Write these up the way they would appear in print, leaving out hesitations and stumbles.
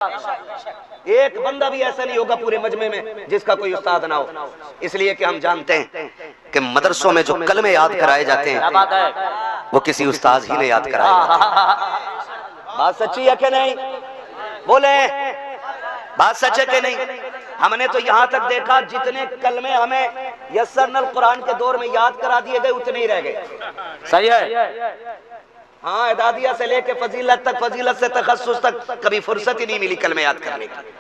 एक बंदा भी ऐसा नहीं होगा पूरे मजमे में जिसका कोई उस्ताद ना हो। इसलिए कि हम जानते हैं कि मदरसों में जो कलमे याद कराए जाते हैं वो किसी उस्ताद ही ने याद कराए। बात सच्ची है कि नहीं? बोले बात सच है कि नहीं? हमने तो यहाँ तक देखा जितने कलमे हमें यस्सरनल कुरान के दौर में याद करा दिए गए उतने ही रह गए। सही है। हाँ, इदादिया से लेके फजीलत तक, फजीलत से तखस्सुस तक कभी फुर्सत ही नहीं मिली कलमे याद करने की।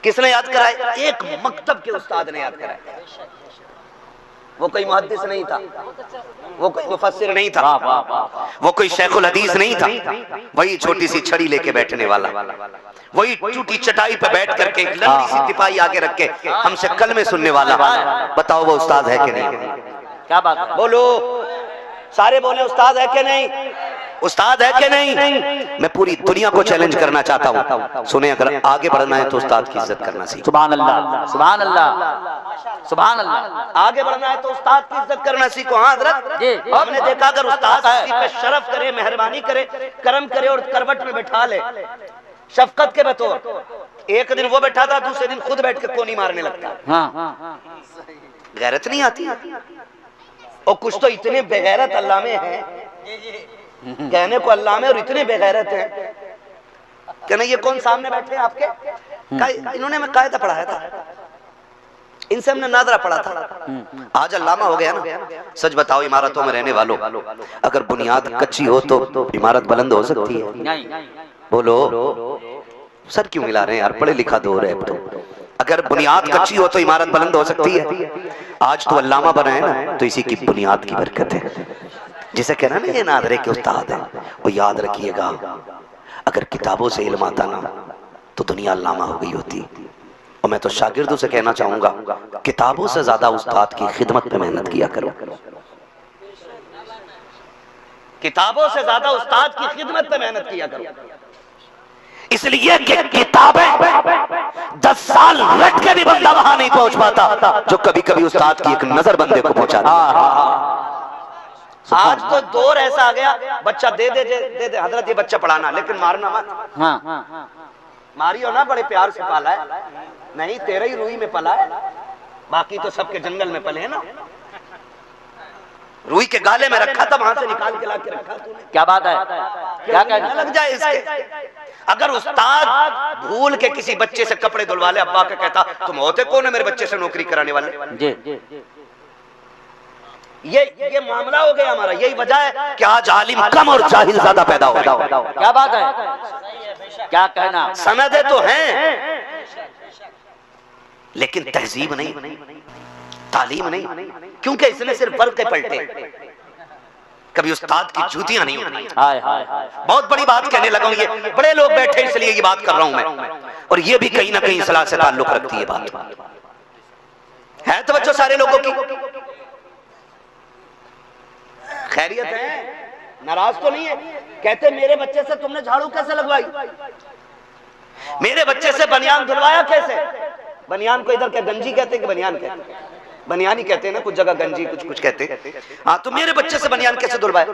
किसने याद कराए? एक मकतब के उस्ताद ने याद कराए। वो कोई मुहद्दिस नहीं था, वो कोई मुफस्सिर नहीं था, वो कोई शेखुल हदीस नहीं था, वही छोटी सी छड़ी लेके बैठने वाला, वही टूटी चटाई पे बैठ करके लंबी सी तिपाही आगे रख के हमसे कलमे सुनने वाला। बताओ वो उस्ताद है कि नहीं? क्या बात है? बोलो, सारे बोले उस्ताद है कि नहीं? उस्ताद है कि नहीं? मैं पूरी दुनिया को चैलेंज करना चाहता हूँ। सुने, अगर आगे बढ़ना है तो उस्ताद की इज्जत करना सीखो। सुभान अल्लाह, सुभान अल्लाह, सुभान अल्लाह। आगे बढ़ना है तो उस्ताद की इज्जत करना सीखो। हाँ हज़रत, हमने देखा अगर उस्ताद किसी पे शरफ करे, मेहरबानी करे, करम करे और करवट में बैठा ले शफकत के बतौर, एक दिन वो बैठा था, दूसरे दिन खुद बैठ के कोनी मारने लगता। गैरत नहीं आती? और कुछ तो इतने बेगैरत अल्लाह में है, कहने को अल्लाह में और इतने बेगैरत हैं। कहना ये कौन सामने बैठे हैं आपके? इन्होंने मैं कायदा पढ़ाया था, इनसे हमने नादरा पढ़ा था, आज अल्लामा हो गया ना। सच बताओ, इमारतों में रहने वालों, अगर बुनियाद कच्ची हो तो इमारत बुलंद हो सकती है? बोलो, सर क्यों मिला रहे हैं यार? पढ़े लिखा दो रहे तो। अगर बुनियाद कच्ची हो तो इमारत बुलंद हो सकती है। आज तो अल्लामा बना है ना, तो इसी की बुनियाद की बरकत है। जिसे कहना ना ये नादरे के उस्ताद है, वो याद रखिएगा, अगर किताबों से इल्म आता ना तो दुनिया अल्लामा हो गई होती। और मैं तो शागिर्दों से कहना चाहूंगा, किताबों से ज्यादा उस्ताद की खिदमत पे मेहनत किया करो। किताबों से ज्यादा उस्ताद की खिदमत पे मेहनत किया करो। इसलिए कि किताबें 10 साल रट के भी बंदा वहां नहीं पहुंच पाता जो कभी कभी उस्ताद की एक नजर बंदे को पहुंचा दे। आज तो दौर ऐसा आ गया, बच्चा दे दे दे दे हजरत ये बच्चा पढ़ाना, लेकिन मारना मत। मारियो ना, बड़े प्यार से पाला है, नहीं तेरे ही रूही में पला है, बाकी तो सबके जंगल में पले है ना। रूही के गाले में रखा था, वहां से निकाल के लाके रखा तूने। क्या बात है? क्या कहना लग जाए इसके? अगर उस्ताद भूल के किसी बच्चे से कपड़े धुलवा ले, अब्बा का कहता तुम होते कौन है मेरे बच्चे से नौकरी कराने वाले? ये मामला हो गया हमारा। यही वजह है कि आज आलिम कम और जाहिल ज्यादा पैदा हो रहा है। क्या बात है? क्या कहना? सनदे तो हैं लेकिन तहजीब नहीं, तालीम नहीं, क्योंकि इसने सिर्फ वर्ग के पलटे, कभी उस्ताद की जूतियां नहीं होती। बहुत बड़ी बात कहने लगा हूं, ये बड़े लोग बैठे इसलिए ये बात कर रहा हूं मैं, और ये भी कहीं ना कहीं इस्लाह से ताल्लुक रखती है बात। है तवज्जो सारे लोगों की? खैरियत है? नाराज तो नहीं है? कहते मेरे बच्चे से तुमने झाड़ू कैसे लगवाई, मेरे बच्चे से बनियान धुलवाया कैसे? बनियान को इधर क्या गंजी कहते हैं कि बनियान कहते हैं? बनियानी कहते हैं ना, कुछ जगह गंजी, कुछ कुछ कहते हैं। हाँ, तो मेरे बच्चे से बनियान कैसे धुलवाए?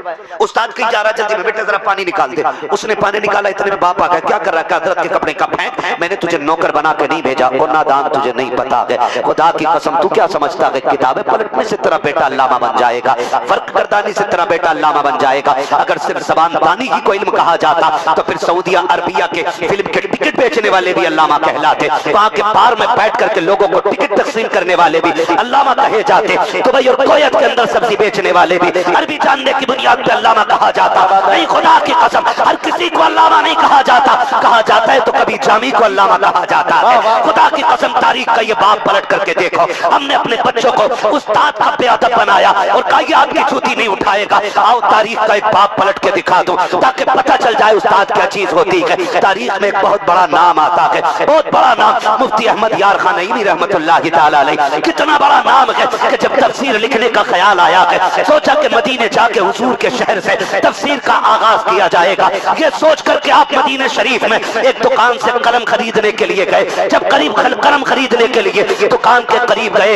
उस्ताद कहीं जा रहा जल्दी में, बेटा जरा पानी निकाल दे। उसने पानी निकाला, इतने में बाप आ गया, क्या कर रहा है? हजरत के कपड़े का फेंक, मैंने तुझे नौकर बना के नहीं भेजा, और नादान तुझे नहीं पता है। खुदा की कसम, तू क्या समझता है किताबें पलटने से तेरा बेटा अल्लामा बन जाएगा, फर्क गर्दानी से तेरा बेटा अल्लामा बन जाएगा? अगर सिर्फ ज़बानदानी ही को इल्म कहा जाता तो फिर सऊदिया अरबिया के फिल्म के टिकट बेचने वाले भी अल्लामा कहलाते, वहां के बार में बैठ करके लोगों को टिकट तकसीम करने वाले भी अल्लामा कहे जाते, दुबई और कोयत के अंदर सब्जी बेचने वाले भी अरबी जानने की बुनियाद पे अल्लामा कहा जाता। नहीं, खुदा की कसम, हर किसी को अल्लामा नहीं कहा जाता। कहा जाता है तो कभी जामी को अल्लामा कहा जाता है। खुदा की कसम, तारीख का ये बाप पलट करके देखो, हमने अपने बच्चों को उस्ताद का बेअदब बनाया और कहा ये आपकी छुट्टी नहीं उठाएगा। आओ तारीख का एक बाप पलट के दिखा दो ताकि पता चल जाए उस्ताद क्या चीज होती है। तारीख में एक बहुत बड़ा नाम आता है, बहुत बड़ा नाम, मुफ्ती अहमद यार खान नईमी रहमतुल्लाह तआला अलैह। कितना बड़ा नाम है कि जब तफसीर लिखने का ख्याल आया है, सोचा कि मदीने जाके हुजूर के शहर से तफसीर का आगाज किया जाएगा। ये सोच करके आप मदीने शरीफ में एक दुकान से कलम खरीदने के लिए गए। जब करीब कलम खरीदने के लिए दुकान के करीब गए,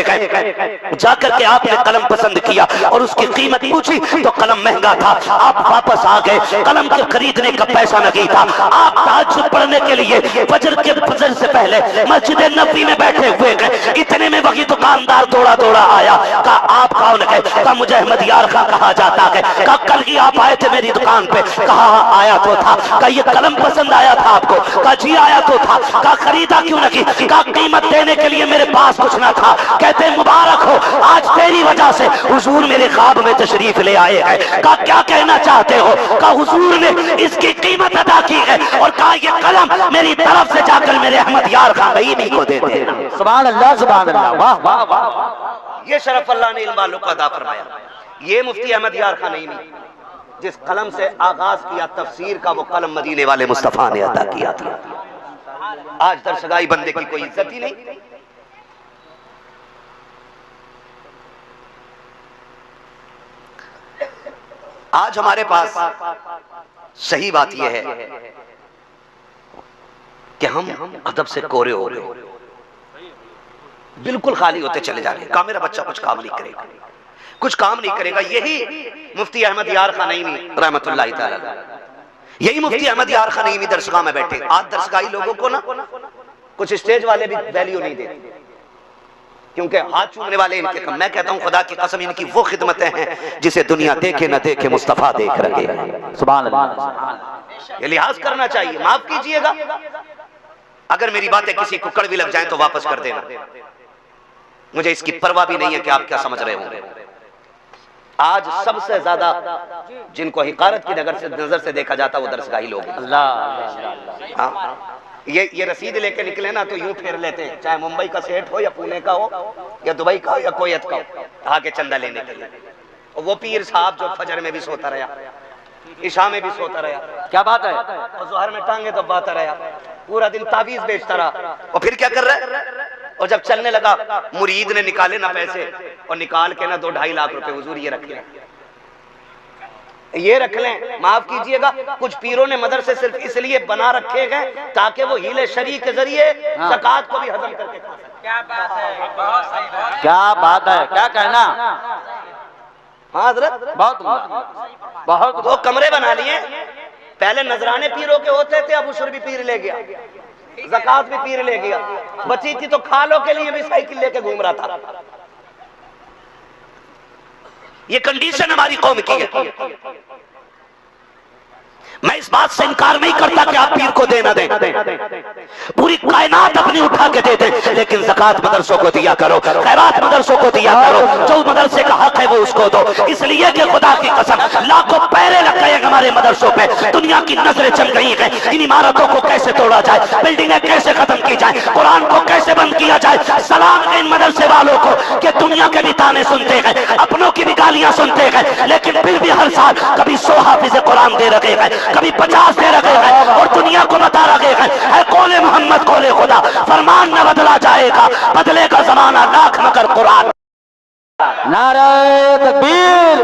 जाकर के आपने कलम पसंद किया और उसकी कीमत पूछी तो कलम महंगा था। आप वापस आ गए, कलम के खरीदने का पैसा नहीं था। आप तहज्जुद पढ़ने के लिए फजर से पहले मस्जिद नबी में बैठे हुए गए। इतने में वही दुकानदार दौड़ा दौड़ा आया। कहा आप कौन है? कहा मुझे अहमद यार खां कहा जाता है। कहा कल ही आप आए थे मेरी दुकान पे? कहा आया तो था। कहा ये कलम पसंद आया था आपको? कहा जी आया तो था। कहा खरीदा क्यों नहीं? कहा कीमत देने के लिए मेरे पास कुछ ना था। कहते मुबारक हो, आज तेरी वजह से हुजूर मेरे ख्वाब में तशरीफ ले आए हैं। कहा क्या कहना चाहते हो? कहा हुजूर ने इसकी कीमत अदा की है और कहा ये कलम मेरी तरफ से जाकर मेरे अहमद यार खां नईमी को दे देना। सुभान अल्लाह, सुभान अल्लाह, वाह वाह वाह। ये शरफ अल्लाह ने इन वालों को अदा फरमाया। ये मुफ्ती अहमद यार खां नईमी जिस कलम से आगाज किया तफसीर का, वो कलम मदीने वाले मुस्तफा ने अदा किया था। आज दरसगाई बंदे की कोई इज्जत ही नहीं। आज हमारे पास सही बात यह है कि हम अदब से कोरे हो रहे, बिल्कुल खाली होते चले जा रहे हैं। मेरा बच्चा कुछ काम नहीं करेगा, कुछ काम नहीं करेगा। यही मुफ्ती अहमद यार खां नईमी रहमतुल्लाह तआला, यही मुफ्ती अहमद यार खां नईमी दरसगाह में बैठे। आज दरसगाही लोगों को ना कुछ स्टेज वाले भी वैल्यू नहीं देते, क्योंकि हाथ चूमने वाले इनके कम। मैं कहता हूं खुदा की कसम, इनकी वो खिदमतें हैं जिसे दुनिया देखे न देखे मुस्तफा देख रहे हैं। सुभान अल्लाह। ये लिहाज करना चाहिए। माफ कीजिएगा अगर मेरी बातें किसी को कड़वी लग जाए तो वापस कर देना, मुझे इसकी परवाह भी नहीं है कि आप क्या समझ रहे होंगे। आज सबसे ज्यादा जिनको हिकारत की नजर से देखा जाता वो दरसगाही लोग हैं। हाँ, ये रसीद लेके निकले ना तो यूं फेर लेते हैं, चाहे मुंबई का सेठ हो या पुणे का हो या दुबई का हो या कोयत का हो, आके चंदा लेने के लिए। और वो पीर साहब जो फजर में भी सोता रहा, इशा में भी सोता रहा, क्या बात है, और जोहर में टांगे दबाता रहा, पूरा दिन तावीज बेचता रहा। और फिर क्या कर रहा है? और जब चलने लगा मुरीद ने निकाले ना पैसे, और निकाल के ना 2-2.5 लाख रुपए, हुजूर ये रख लें, ये रख लें। माफ कीजिएगा, कुछ पीरों ने मदरसे सिर्फ इसलिए बना रखे गए ताकि वो हीले शरी के जरिए ज़कात को भी हजम करके खा सके। क्या बात है, बहुत सही, क्या बात है, क्या कहना। हाँ हजरत, बहुत वो कमरे बना लिए। पहले नजराने पीरों के होते थे, अब उशर भी पीर ले गया, ज़कात भी पीर ले गया। बची थी तो खालों के लिए भी साइकिल लेके घूम रहा था। ये कंडीशन हमारी कौम की है। मैं इस बात से इनकार नहीं करता कि आप पीर को देना दें, पूरी कायनात अपनी उठा के दे दें, लेकिन ज़कात मदरसों को दिया करो, खैरात मदरसों को दिया करो। जो मदरसे का हक है वो उसको दो। इसलिए कि खुदा की कसम लाखों पैरे लग गए हमारे मदरसों पे, दुनिया की नजरें चल गई हैं। इन इमारतों को कैसे तोड़ा जाए, बिल्डिंगें कैसे खत्म की जाए, कुरान को कैसे बंद किया जाए। सलाम है इन मदरसे वालों को कि दुनिया के भी ताने सुनते हैं, अपनों की भी गालियां सुनते हैं, लेकिन फिर भी हर साल कभी 100 हाफिज़ कुरान दे रखे हैं, कभी 50 दे रखे हैं, और दुनिया को बता रखे हैं कौले मोहम्मद कौले खुदा, फरमान न बदला जाएगा, बदले का जमाना लाख मगर कुरान। नारे तकबीर,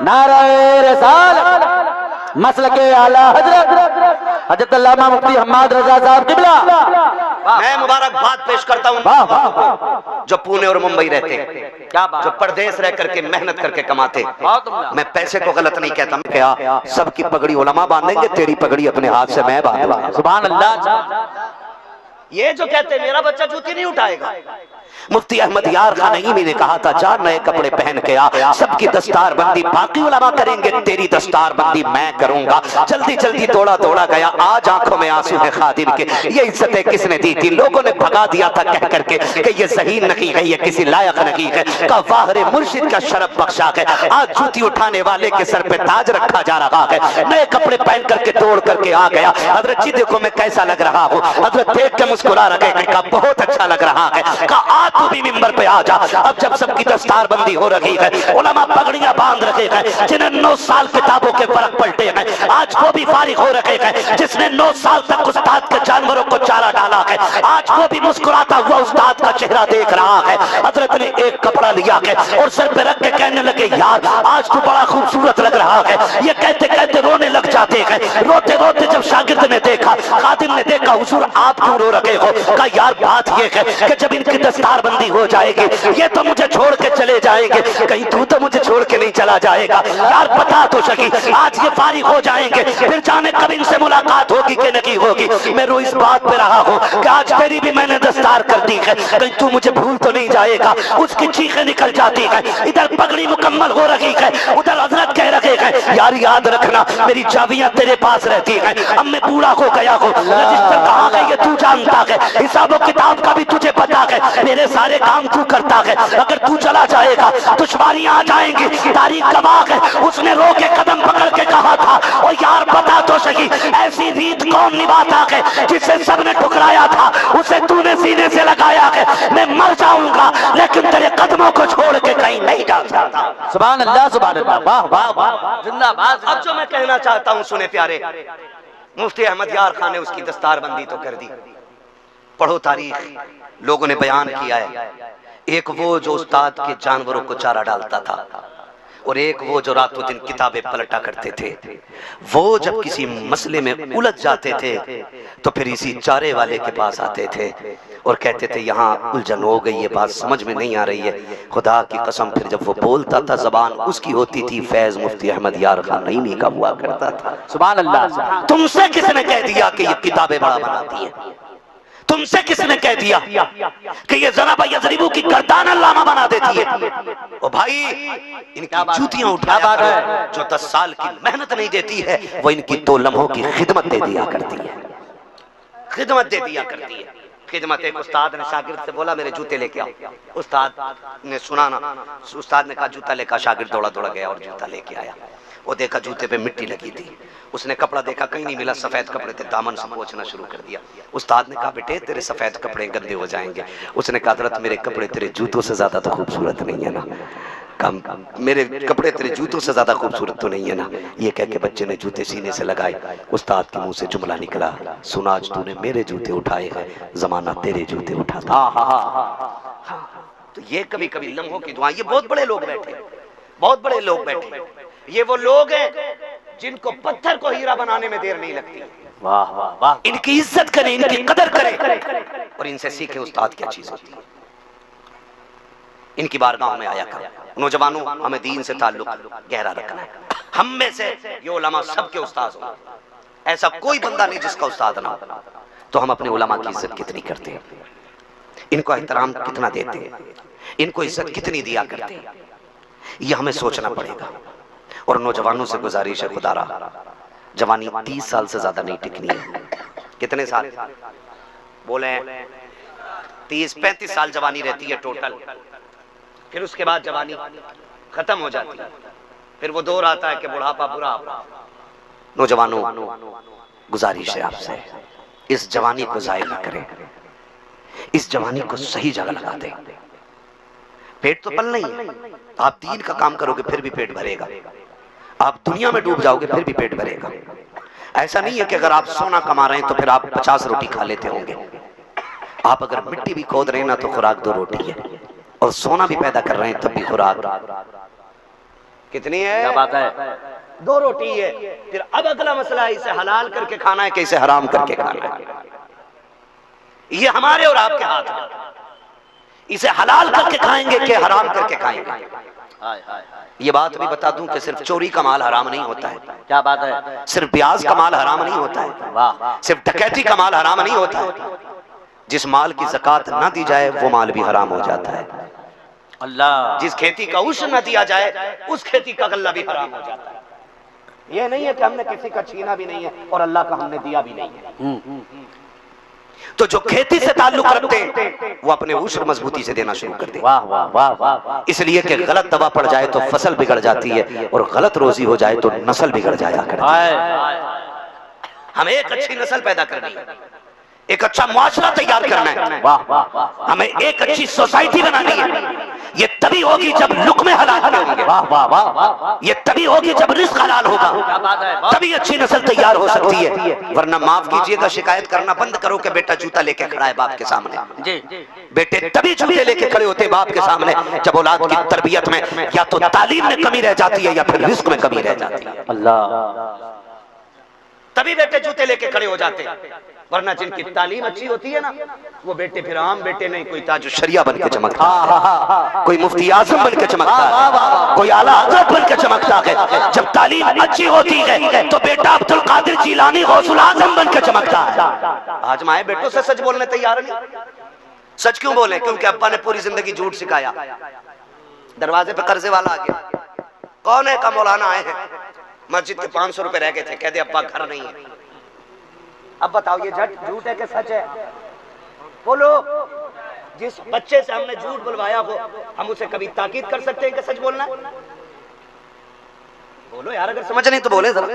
नारे रिसालत, मसलके आला हजरत अल्लामा मुफ्ती हम्माद रजा साहब किबला। मैं मुबारकबाद पेश करता हूँ जो पुणे और मुंबई रहते, क्या बात, जो परदेश रह करके मेहनत करके कमाते। मैं पैसे को गलत नहीं कहता, मैं क्या सबकी पगड़ी उलमा बांधेंगे, तेरी पगड़ी अपने हाथ से मैं बांधूंगा। सुभान अल्लाह। ये जो कहते मेरा बच्चा जूती नहीं उठाएगा, मुफ्ती अहमद यार खां नईमी ने कहा था जा नए कपड़े पहन के आ, सबकी दस्तार बंदी बाकी उलमा करेंगे, तेरी दस्तार बंदी मैं करूंगा। जल्दी जल्दी दौड़ा दौड़ा गया, आज आंखों में आंसू है खादिम के। ये इज्जतें किसने दी थी? लोगों ने भगा दिया था कह करके कि ये सही नहीं है, ये किसी लायक नहीं है। का वाहरे मुर्शिद का शरफ बख्शा है, आज जूती उठाने वाले के सर पे ताज रखा जा रहा है। नए कपड़े पहन करके दौड़ करके आ गया। हजरत जी देखो मैं कैसा लग रहा हूँ, हजरत देख के मुस्कुरा रखे थे, कहा बहुत अच्छा लग रहा है, कहा आज तू भी मिंबर पे आ जा। अब जब सबकी दस्तार बंदी हो रही है, उलमा पगड़ियां बांध रखे हैं, जिन्हें 9 साल किताबों के फर्क पलटे हैं, आज वो भी फारिग हो रखे हैं, जिसने 9 साल तक उस्ताद के जानवरों को चारा डाला है, आज वो भी मुस्कुराता हुआ उस्ताद का चेहरा देख रहा है। हजरत ने एक कपड़ा लिया है और सर पे रख के कहने लगे, यार आज तू बड़ा खूबसूरत लग रहा है। ये कहते कहते रोने लग जाते हैं। रोते रोते जब शागिर्द ने देखा, खादिम ने देखा, हुजूर आप क्यों रो रहे हो? कहा यार बात ये है कि जब इनकी दस्तारबंदी हो जाएगी, ये तो मुझे छोड़ के चले जाएंगे, कहीं तू तो मुझे छोड़ के नहीं चला जाएगा। यार बता तो सकी, आज ये फारिग हो जाएंगे, फिर जाने कब इनसे मुलाकात होगी कि नहीं होगी। मैं रो इस बात पे रहा हूँ कि आज तेरी भी मैंने दस्तार कर दी है, कहीं तू मुझे भूल तो नहीं जाएगा। उसकी चीखें निकल जाती है, इधर पगड़ी मुकम्मल हो रही है, उधर हजरत कह रहे हैं, यार याद रखना मेरी चाबियां तेरे पास रहती हैं। अब मैं बूढ़ा हो गया हूँ, रजिस्टर कहाँ है ये तू जानता है, हिसाबो किताब का भी तुझे पता है, मेरे सारे काम तू करता है। अगर तू चला जाएगा दुश्वारियां आ जाएंगी, तारीख गवाह है, उसने रो के कदम पकड़ के कहा था, और यार बता तो सही ऐसी रीत कौन निभाता है जिसे सबने ठुकराया था, उसे तूने सीने से लगाया है। मैं मर जाऊंगा लेकिन तेरे कदमों को छोड़ के कहीं नहीं जा सकता। सुभान अल्लाह, सुभान अल्लाह, वाह वाह वाह, जिंदाबाद। अब जो मैं कहना चाहता हूं सुने प्यारे, मुफ्ती अहमद यार खान ने उसकी दस्तारबंदी तो कर दी। पढ़ो तारीख, लोगों ने बयान किया है, एक वो जो उस्ताद के जानवरों को चारा डालता था, और एक वो जो रातों दिन किताबें पलटा करते थे। वो जब किसी मसले में उलझ जाते थे तो फिर इसी चारे वाले के पास आते थे और कहते थे यहाँ उलझन हो गई, ये बात समझ में नहीं आ रही है। खुदा की कसम फिर जब वो बोलता था जबान उसकी होती थी फैज मुफ्ती अहमद यार खान नहीं का हुआ करता था। सुभान अल्लाह। तुमसे किसने कह दिया कि ये किताबें बड़ा बनाती है? तुमसे किसने कह दिया कि ये जरा भाई यजरिबू की गर्दान अल्लामा बना देती है? ओ भाई इनकी जूतियां उठा बात है, जो 10 साल की मेहनत नहीं देती है वो इनकी 2 लम्हों की खिदमत दे दिया करती है, खिदमत दे दिया करती है। खिदमत एक उस्ताद ने शागिर्द से बोला मेरे जूते लेके आओ, उस्ताद ने सुना ना, उस्ताद ने कहा जूता लेकर, शागिर्द दौड़ा दौड़ा गया और जूता लेके आया। वो देखा जूते पे मिट्टी लगी थी, उसने कपड़ा देखा कहीं नहीं मिला, सफेद कपड़े थे, दामन से पोंछना शुरू कर दिया। उस्ताद ने कहा बेटे तेरे सफेद कपड़े गंदे हो जाएंगे। उसने कहा हज़रत मेरे कपड़े तेरे जूतों से ज्यादा तो खूबसूरत नहीं है ना, कम मेरे कपड़े तेरे जूतों से ज्यादा खूबसूरत तो नहीं है ना। ये कह के बच्चे ने जूते सीने से लगाए। उस्ताद के मुंह से जुमला निकला, सुना आज तूने मेरे जूते उठाए हैं, जमाना तेरे जूते उठाता। तो ये कभी कभी लम्हों की दुआ, ये बहुत बड़े लोग बैठे, बहुत बड़े लोग बैठे, ये वो लोग हैं जिनको पत्थर को हीरा बनाने में देर नहीं लगती। वाह वाह वाह। इनकी इज्जत करें, इनकी कदर करें और इनसे सीखे उस्ताद क्या चीज होती है। इनकी बारगाह में आया करें। नौजवानों हमें दीन से ताल्लुक गहरा रखना है। हम में से ये उलमा सबके उस्ताद हो, ऐसा कोई बंदा नहीं जिसका उस्ताद ना हो। तो हम अपने उलमा की इज्जत कितनी करते हैं, इनको एहतराम कितना देते हैं, इनको इज्जत कितनी दिया करते हैं, ये हमें सोचना पड़ेगा। और नौजवानों से गुजारिश है, खुदा रहा जवानी 30 साल से ज्यादा नहीं टिकनी है। कितने साल बोले? 30-35 साल जवानी रहती है टोटल, फिर उसके बाद जवानी खत्म हो जाती है, फिर वो दौर आता है कि बुढ़ापा बुढ़ापा। नौजवानों गुजारिश है आपसे, इस जवानी को जाया न करें, इस जवानी को सही जगह लगा दें। पेट तो पल नहीं है, आप दीन का काम करोगे फिर भी पेट भरेगा, आप दुनिया में डूब जाओगे फिर भी पेट भरेगा। ऐसा नहीं है कि अगर आप सोना कमा रहे हैं तो फिर आप 50 रोटी खा लेते होंगे। आप अगर मिट्टी भी खोद रहे हैं ना तो खुराक 2 रोटी है, और सोना भी पैदा कर रहे हैं तब भी खुराक कितनी है? क्या बात है? 2 रोटी है। फिर अब अगला मसला है इसे हलाल करके खाना है कि इसे हराम करके खाना है। ये हमारे और आपके हाथ में, इसे हलाल करके खाएंगे कि हराम करके खाएंगे। ये बात भी बता दूं कि सिर्फ चोरी का माल हराम नहीं होता है। क्या बात है? सिर्फ ब्याज का माल हराम नहीं होता है। वाह। सिर्फ डकैती का माल हराम नहीं होता है। जिस माल की ज़कात ना दी जाए वो माल भी हराम हो जाता है। अल्लाह। जिस खेती का उश्र न दिया जाए उस खेती का गल्ला भी हराम हो जाता है। ये नहीं है कि हमने किसी का छीना भी नहीं है और अल्लाह का हमने दिया भी नहीं है। तो जो खेती से ताल्लुक रखते हैं वो अपने उश्र मजबूती से देना शुरू कर दे। वाह वाह वाह वाह। इसलिए कि गलत दवा पड़ जाए तो फसल बिगड़ जाती है और गलत रोजी हो जाए तो नस्ल बिगड़ जाया करती है। हमें एक अच्छी नस्ल पैदा करनी है, एक अच्छा मुआशरा तैयार करना है, वाह वाह वाह, हमें एक अच्छी सोसाइटी बनानी है। ये तभी होगी जब लुक्मे हलाल होंगे, वाह वाह वाह वाह, ये तभी होगी जब रिस्क हलाल होगा, तभी अच्छी नस्ल तैयार हो सकती है। वरना माफ कीजिएगा, शिकायत करना बंद करो कि बेटा जूता लेके खड़ा है बाप के सामने। बेटे तभी जूते लेके खड़े होते बाप के सामने जब औलाद की तरबियत में या तो तालीम में कमी रह जाती है या फिर रिस्क में कमी रह जाती है। अल्लाह, तभी बेटे जूते लेके खड़े हो जाते हैं। वरना जिनकी तालीम अच्छी होती है ना, वो बेटे फिर आम बेटे नहीं, कोई ताजु शरिया बन के चमकता है, कोई मुफ्ती आजम बन के चमकता है, कोई आला हज़रत बन के चमकता है। जब तालीम अच्छी होती है तो बेटा अब्दुल कादिर जीलानी गौसुल आजम बन के चमकता है। आज माए बेटों से सच बोलने तैयार नहीं। सच क्यों बोले? क्योंकि अब्बा ने पूरी जिंदगी झूठ सिखाया। दरवाजे पे कर्जे वाला आ गया, कौन है? का मौलाना आए हैं, मस्जिद के 500 रुपए रह गए थे, कहते अब्बा घर नहीं है। अब बताओ ये झूठ है कि सच है? बोलो। जिस बच्चे से हमने झूठ बुलवाया हो, हम उसे कभी ताकीद कर सकते हैं कि सच बोलना? बोलो यार, अगर समझ नहीं तो बोले जरा।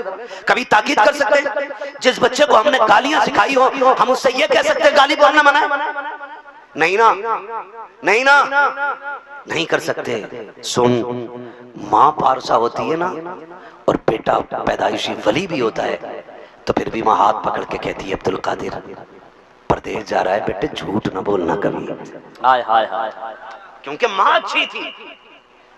कभी ताकीद कर सकते हैं? जिस बच्चे को हमने गालियां सिखाई हो, हम उससे ये कह सकते हैं गाली बोलना मना है? नहीं ना, नहीं ना, नहीं कर सकते। सुन, माँ पारसा होती है ना और बेटा पैदाइशी वली भी होता है, तो फिर भी माँ हाथ पकड़ के कहती है अब्दुल कादिर परदेश जा रहा है बेटे, झूठ न बोलना कभी। हाय हाय हाय, क्योंकि माँ अच्छी थी,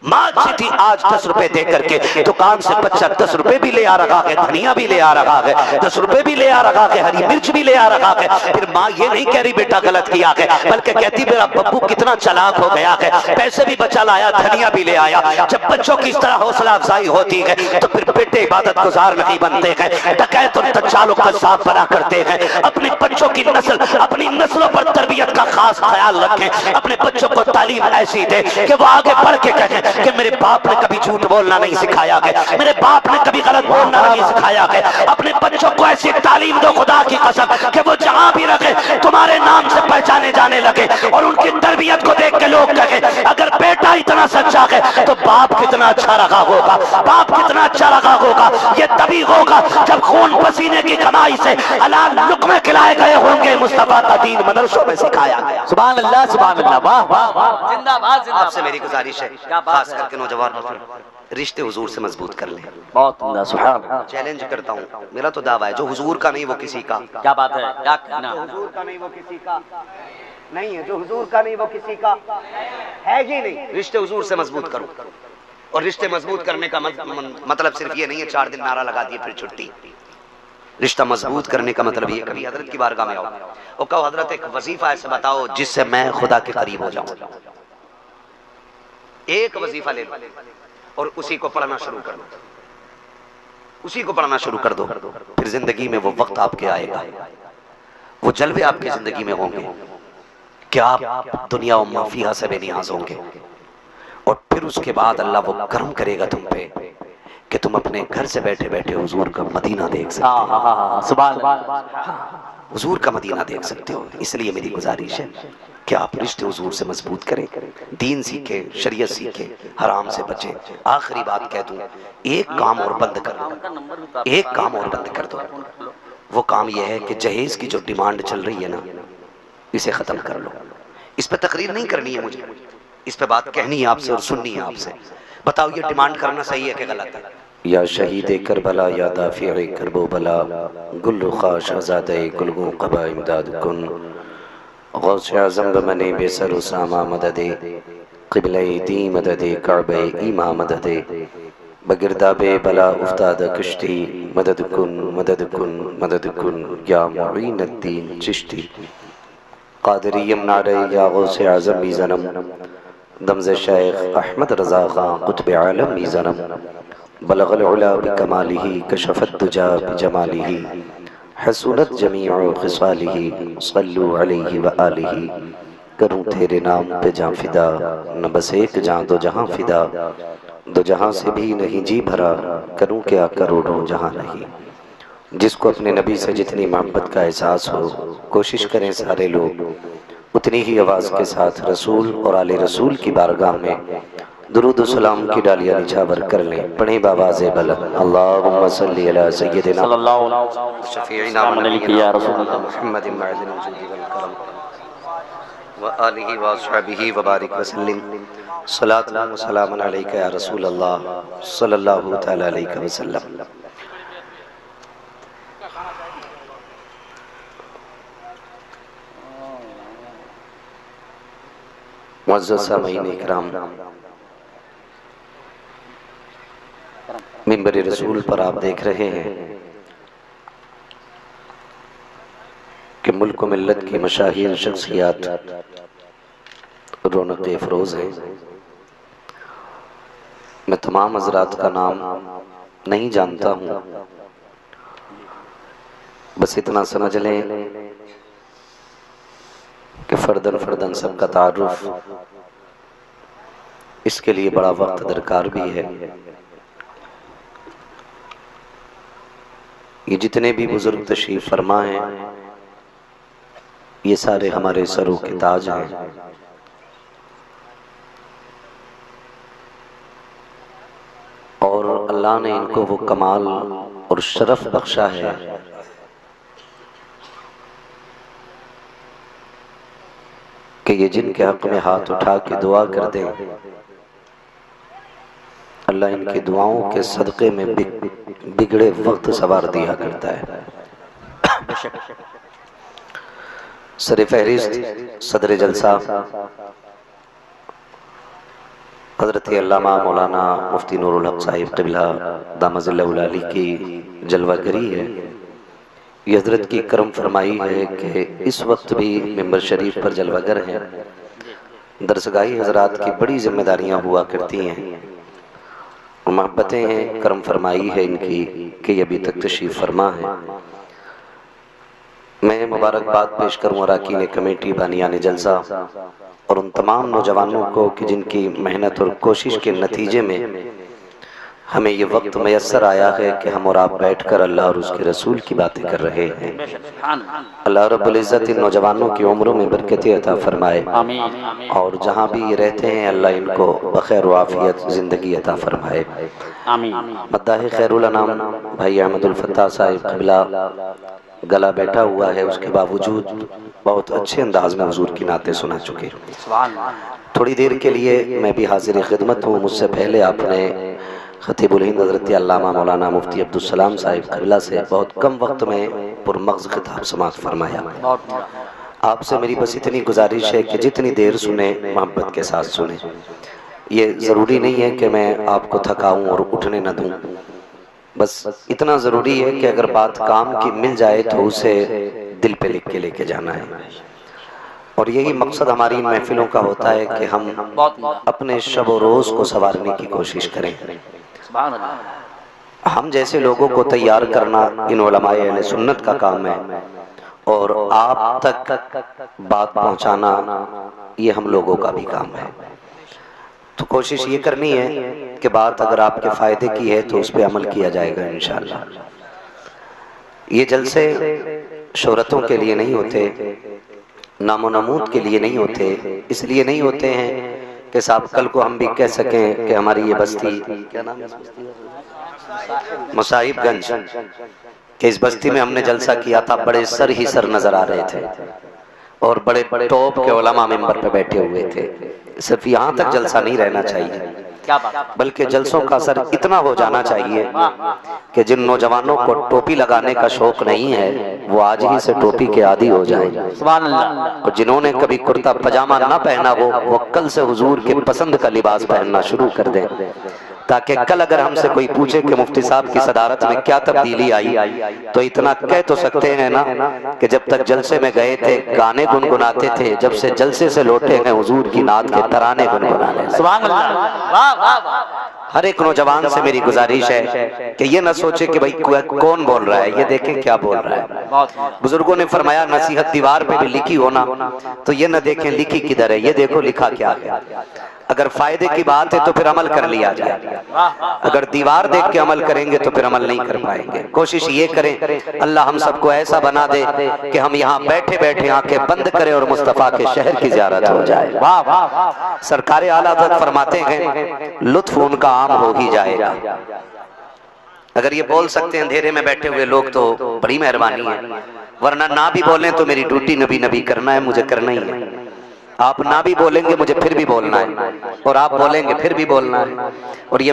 माँ अच्छी थी। आज 10 रुपए दे करके दुकान से बच्चा 10 रुपए भी ले आ रहा है, धनिया भी ले आ रहा है, 10 रुपए भी ले आ रहा है, हरी मिर्च भी ले आ रहा है। फिर माँ ये नहीं कह रही बेटा गलत किया है, बल्कि कहती मेरा बब्बू कितना चालाक हो गया है, पैसे भी बचा लाया, धनिया भी ले आया। जब बच्चों की इस तरह हौसला अफजाई होती है तो फिर बेटे इबादत गुजार नहीं बनते हैं, डकैत और दज्जालों का साथ बना करते हैं। अपने बच्चों की नस्ल, अपनी नस्लों पर तरबियत का खास ख्याल रखें। अपने बच्चों को तालीम ऐसी दे कि वो आगे बढ़ के कहें कि मेरे बाप ने कभी झूठ बोलना नहीं सिखाया गया, मेरे बाप ने कभी गलत बोलना नहीं सिखाया गया। अपने बच्चों को ऐसी तालीम दो खुदा की कसम कि वो जहां भी रखे तुम्हारे नाम से पहचाने जाने लगे, और उनकी तरबियत को देख के लोग कहें अगर बेटा इतना सच्चा है तो बाप कितना अच्छा रखा होगा, बाप कितना अच्छा रखा होगा। ये तभी होगा जब खून पसीने की कमाई से हलाल लुक़मे खिलाए गए होंगे, मुस्तफा का दीन मदरसों में सिखाया गया। सुभान अल्लाह, सुभान अल्लाह, वाह वाह वाह, जिंदाबाद। आपसे मेरी गुजारिश है, खास करके नौजवान रिश्ते हुजूर से मजबूत कर लें। बहुत उम्दा, सुभान अल्लाह। चैलेंज करता हूँ, मेरा तो दावा है जो हुजूर का नहीं वो किसी का। क्या बात है, क्या कहना। हुजूर का नहीं वो किसी का नहीं है, जो हुजूर का नहीं वो किसी का है ही नहीं। रिश्ते हुजूर से मजबूत करो, और रिश्ते मजबूत करने का मतलब सिर्फ ये नहीं है 4 दिन नारा लगा दिए फिर छुट्टी। रिश्ता मजबूत करने का मतलब ये, कभी हजरत की बारगाह में आओ और कहो हजरत एक वजीफा ऐसे बताओ जिससे मैं खुदा के करीब हो जाऊं। एक वजीफा ले लो और उसी को पढ़ना शुरू कर दो, उसी को पढ़ना शुरू कर दो। फिर जिंदगी में वो वक्त आपके आएगा, वो जलवे आपकी जिंदगी में होंगे कि आप दुनिया और माफिया से बेनियाज होंगे। और फिर उसके बाद अल्लाह वो करम करेगा तुम पे कि तुम अपने घर से बैठे बैठे हुजूर का मदीना देख सकते हो। सुभान अल्लाह, हुजूर का मदीना देख सकते हो। इसलिए मेरी गुजारिश है कि आप रिश्ते हुजूर से मजबूत करें, दीन सीखे, शरीयत सीखे, हराम से बचे। आखिरी बात कह दूं, एक काम और बंद कर दो, एक काम और बंद कर दो। वो काम यह है कि जहेज की जो डिमांड चल रही है ना, इसे खत्म कर लो। इस पे तकरीर नहीं करनी है मुझे, इस पे बात कहनी है आपसे और सुननी है आपसे। बताओ ये डिमांड करना सही है कि गलत है? या शहीद करबला या दाफिए करबो बला, गुल खाश आज़ादे गुलगू क़बा इमदाद कुन, गौस आज़म बमने बेसर उसामा मददे, क़िबले दी मददे काबे ईमा मददे, बगिरदाबे बला उफ्ताद कश्ती, मदद कुन मदद कुन मदद कुन या मुईन अद्दीन चिश्ती, क़ादिरियम नारे या गौस आज़म भी ज़नम, दमज़ शेख अहमद रज़ा ख़ान क़ुत्ब आलम भी ज़नम, बलगल उला बिकमालिही कशफत दुजा बिजमालिही, हसूनत जमीउ खिसालिही, सल्लु अलैहि व आलिही। करूँ तेरे नाम पे जाँ फिदा, न बस एक जाँ दो जहाँ फिदा, दो जहाँ से भी नहीं जी भरा, करूँ क्या करोड़ों जहाँ नहीं। जिसको अपने नबी से जितनी मोहब्बत का एहसास हो, कोशिश करें सारे लोग उतनी ही आवाज़ के साथ रसूल और आले रसूल की बारगाह में दुरूद व सलाम की डालियां निछावर कर लें। पढ़े बावाज़े बुलंद अल्लाहुम्मा सल्ली अला सय्यिदिना सल्लल्लाहु अलैहि वसल्लम शफीइना व अलैहि या रसूल अल्लाह मुहम्मदिन मअदिल वजूदी वल करम व आलिहि व अस्हाबिहि व बारिक वसल्लिम सलातन व सलामन अलैका या रसूल अल्लाह सल्लल्लाहु तआला अलैहि वसल्लम। मुअज़्ज़ज़ सामीईन इकराम, मिंबर रसूल पर आप देख रहे हैं कि मुल्क व मिल्लत की मशाहिर शख्सियात रौनक अफरोज़ हैं। मैं तमाम हज़रात का नाम नहीं जानता हूँ, बस इतना समझ लें कि फ़र्दन फ़र्दन सबका तारुफ इसके लिए बड़ा वक्त दरकार भी है। ये जितने भी बुजुर्ग तशरीफ फरमा हैं, ये सारे हमारे सरों के ताज हैं। और अल्लाह ने इनको वो कमाल और शरफ बख्शा है कि ये जिनके हक में हाथ उठा के दुआ कर दें, अल्लाह इनकी दुआओं के सदक़े में बिगड़े वक्त सवार दिया करता है। सर फहरिस्त सदर जलसा हज़रत अल्लामा मौलाना मुफ्ती नूरुल हक साहिब क़िबला दामज़िल्लहुल आली की जलवागरी है। ये हज़रत की करम फरमाई है कि इस वक्त भी मिंबर शरीफ पर जलवागर हैं। दरसगाही हज़रात की बड़ी जिम्मेदारियाँ हुआ करती हैं और मोहब्बतें हैं, करम फरमाई है इनकी कि अभी तक तशरीफ़ फरमा है। मैं मुबारकबाद पेश करूँ अरकान कमेटी बानियान जलसा और उन तमाम नौजवानों को कि जिनकी मेहनत और कोशिश के नतीजे में हमें ये वक्त मैसर आया है कि हम और आप बैठकर अल्लाह और उसके रसूल की बातें कर रहे हैं। अल्लाह रब्बुल इज़्ज़त इन नौजवानों की उम्रों में बरकतें अता फरमाए और जहाँ भी ये रहते हैं अल्लाह इनको बखैर व आफियत ज़िंदगी अता फरमाए। मद्दाह खैरुल अनाम भाई अहमदुल फत्ताह साहिब क़िबला गला बैठा हुआ है, उसके बावजूद बहुत अच्छे अंदाज में हुजूर की नातें सुना चुके। थोड़ी देर के लिए मैं भी हाजिर खिदमत हूँ। मुझसे पहले आपने खतीबुल हिंद हज़रत अल्लामा मौलाना मुफ्ती अब्दुल सलाम साहिब क़िबला से बहुत कम वक्त में पुरमग़ज़ खिताब समाअत फरमाया। आपसे मेरी बस इतनी गुजारिश है कि जितनी देर सुने मोहब्बत के साथ सुने। ये ज़रूरी नहीं है कि मैं आपको थकाऊं और उठने न दूं, बस इतना ज़रूरी है कि अगर बात काम की मिल जाए तो उसे दिल पे लिख के लेके जाना है। और यही मकसद हमारी इन महफिलों का होता है कि हम अपने शब व रोज़ को संवारने की कोशिश करें। हम जैसे लोगों को तैयार करना इन उलमाए अहले सुन्नत का काम है और आप तक बात पहुंचाना ये हम लोगों का भी काम है। तो कोशिश ये करनी है कि बात अगर आपके फ़ायदे की है तो उस पर अमल किया जाएगा इंशाअल्लाह। ये जलसे शोहरतों के लिए नहीं होते, नामो नमूद के लिए नहीं होते, इसलिए नहीं होते हैं कि साहब कल को हम भी कह सकें कि हमारी ये बस्ती क्या नाम है, मुसाहिबगंज, कि इस बस्ती में हमने जलसा किया था, बड़े सर ही सर नजर आ रहे थे और बड़े बड़े टॉप के उलमा मिंबर पे बैठे हुए थे। सिर्फ यहाँ तक जलसा नहीं रहना चाहिए, बल्कि जलसों का असर इतना हो जाना चाहिए कि जिन नौजवानों को टोपी लगाने का शौक नहीं है वो आज ही से टोपी के आदी हो जाए, और जिन्होंने कभी कुर्ता पजामा ना पहना हो वो कल से हुजूर के पसंद का लिबास पहनना शुरू कर दें, ताकि कल अगर हमसे कोई पूछे कि मुफ्ती साहब की सदारत में क्या तब्दीली आई तो इतना कह तो सकते हैं ना कि जब तक जलसे में गए थे गाने गुनगुनाते थे, जब से जलसे से लौटे हैं हुजूर की नात के तराने गुनगुनाने। हर एक नौजवान से मेरी गुजारिश है कि ये न सोचे कि भाई कौन बोल रहा है, ये देखें क्या बोल रहा है। बुजुर्गों ने फरमाया नसीहत दीवार पे भी लिखी हो ना तो ये न देखें लिखी किधर है, ये देखो लिखा क्या है। अगर फायदे की बात है तो फिर अमल कर लिया जाए, अगर दीवार देख के अमल करेंगे तो फिर अमल नहीं कर पाएंगे। कोशिश ये करें अल्लाह हम सबको ऐसा बना दे कि हम यहाँ बैठे बैठे आंखें बंद करें और मुस्तफ़ा के शहर की ज़ियारत हो जाए। वाह वाह। सरकार आला हज़रत फरमाते हैं लुत्फ उनका आम हो ही जाएगा। अगर ये बोल सकते हैं अंधेरे में बैठे हुए लोग तो बड़ी मेहरबानी है, वरना ना भी बोलें तो मेरी ड्यूटी नबी नबी करना है, मुझे करना ही है। आप ना भी बोलेंगे मुझे फिर भी बोलना है, और आप बोलेंगे फिर भी बोलना है। और ये